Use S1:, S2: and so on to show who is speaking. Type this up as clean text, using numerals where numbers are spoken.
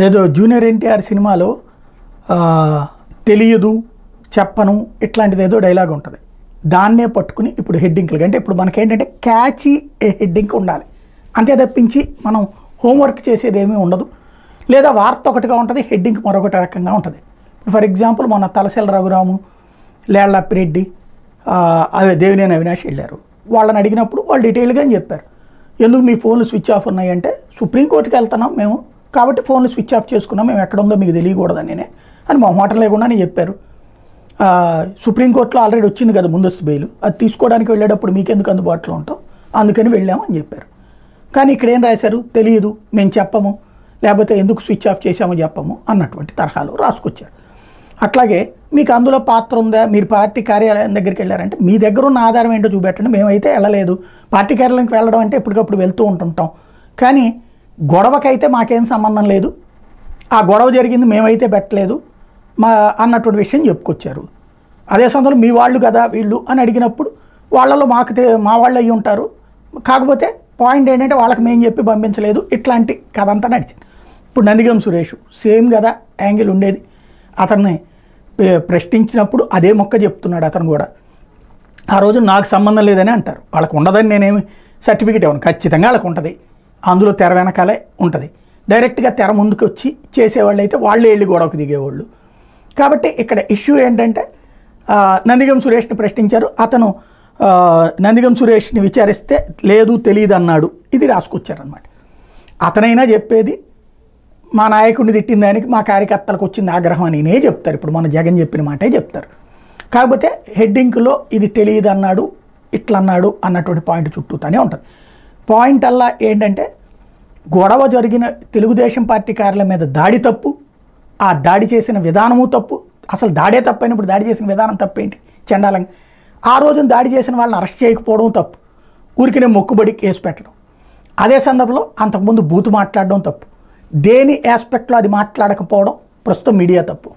S1: ఏదో జూనియర్ ఎన్టీఆర్ సినిమాలో తెలియదు చెప్పను ఇట్లాంటిది ఏదో డైలాగ్ ఉంటుంది. దాన్నే పట్టుకుని ఇప్పుడు హెడ్డింగ్లు అంటే ఇప్పుడు మనకేంటంటే క్యాచీ హెడ్డింగ్ ఉండాలి, అంతే తప్పించి మనం హోంవర్క్ చేసేది ఏమీ ఉండదు. లేదా వార్త ఒకటిగా ఉంటుంది, హెడ్డింగ్ మరొకటి రకంగా ఉంటుంది. ఫర్ ఎగ్జాంపుల్ మన తలసెల రఘురాము, లేళ్లప్పిరెడ్డి, అదే దేవినేని అవినాష్ వెళ్ళారు. వాళ్ళని అడిగినప్పుడు వాళ్ళు డీటెయిల్గా చెప్పారు. ఎందుకు మీ ఫోన్లు స్విచ్ ఆఫ్ ఉన్నాయంటే సుప్రీంకోర్టుకి వెళ్తున్నాం మేము కాబట్టి ఫోన్లు స్విచ్ ఆఫ్ చేసుకున్నాం, మేము ఎక్కడ ఉందో మీకు తెలియకూడదని అని మా మాట లేకుండానే చెప్పారు. సుప్రీంకోర్టులో ఆల్రెడీ వచ్చింది కదా ముందస్తు బెయిల్, అది తీసుకోవడానికి వెళ్ళేటప్పుడు మీకెందుకు అందుబాటులో ఉంటాం అందుకని వెళ్ళాము అని చెప్పారు. కానీ ఇక్కడ ఏం రాశారు, తెలియదు, మేము చెప్పము, లేకపోతే ఎందుకు స్విచ్ ఆఫ్ చేసామో చెప్పము అన్నటువంటి తరహాలో రాసుకొచ్చారు. అట్లాగే మీకు అందులో పాత్ర ఉందా, మీరు పార్టీ కార్యాలయం దగ్గరికి వెళ్ళారంటే మీ దగ్గర ఉన్న ఆధారం ఏంటో చూపెట్టండి. మేమైతే వెళ్ళలేదు, పార్టీ కార్యాలయానికి వెళ్ళడం అంటే ఎప్పటికప్పుడు వెళ్తూ ఉంటుంటాం, కానీ గొడవకైతే మాకేం సంబంధం లేదు, ఆ గొడవ జరిగింది మేమైతే పెట్టలేదు అన్నటువంటి విషయం చెప్పుకొచ్చారు. అదే సందర్భంలో మీ వాళ్ళు కదా వీళ్ళు అని అడిగినప్పుడు వాళ్ళలో మా వాళ్ళు అయ్యి ఉంటారు, కాకపోతే పాయింట్ ఏంటంటే వాళ్ళకి మేము చెప్పి పంపించలేదు, ఇట్లాంటి కథ అంతా నడిచింది. ఇప్పుడు నందిగం సురేష్ సేమ్ కదా యాంగిల్ ఉండేది. అతన్ని ప్రశ్నించినప్పుడు అదే మొక్క చెప్తున్నాడు. అతను కూడా ఆ రోజు నాకు సంబంధం లేదని అంటారు. వాళ్ళకు ఉండదని నేనేమి సర్టిఫికేట్ ఇవ్వను, ఖచ్చితంగా వాళ్ళకు ఉంటుంది, అందులో తెర వెనకాలే ఉంటుంది. డైరెక్ట్గా తెర ముందుకు వచ్చి చేసేవాళ్ళు అయితే వాళ్ళే వెళ్ళి గొడవకు దిగేవాళ్ళు. కాబట్టి ఇక్కడ ఇష్యూ ఏంటంటే నందిగం సురేష్ని ప్రశ్నించారు, అతను నందిగం సురేష్ని విచారిస్తే లేదు తెలియదు అన్నాడు, ఇది రాసుకొచ్చారనమాట. అతనైనా చెప్పేది మా నాయకుడిని తిట్టిన దానికి మా కార్యకర్తలకు వచ్చింది ఆగ్రహం అని నేనే చెప్తారు. ఇప్పుడు మన జగన్ చెప్పిన మాటే చెప్తారు. కాకపోతే హెడ్డింగ్లో ఇది తెలియదు అన్నాడు, ఇట్లా అన్నాడు అన్నటువంటి పాయింట్ చుట్టూతానే ఉంటుంది. పాయింట్ అలా ఏంటంటే గొడవ జరిగిన తెలుగుదేశం పార్టీ కార్యాలయం మీద దాడి తప్పు, ఆ దాడి చేసిన విధానము తప్పు. అసలు దాడే తప్పైనప్పుడు దాడి చేసిన విధానం తప్పేంటి చండాలంగా. ఆ రోజున దాడి చేసిన వాళ్ళని అరెస్ట్ చేయకపోవడం తప్పు, ఊరికినే మొక్కుబడి కేసు పెట్టడం. అదే సందర్భంలో అంతకుముందు బూతు మాట్లాడడం తప్పు. దేని ఆస్పెక్ట్లో అది మాట్లాడకపోవడం ప్రస్తుతం మీడియా తప్పు.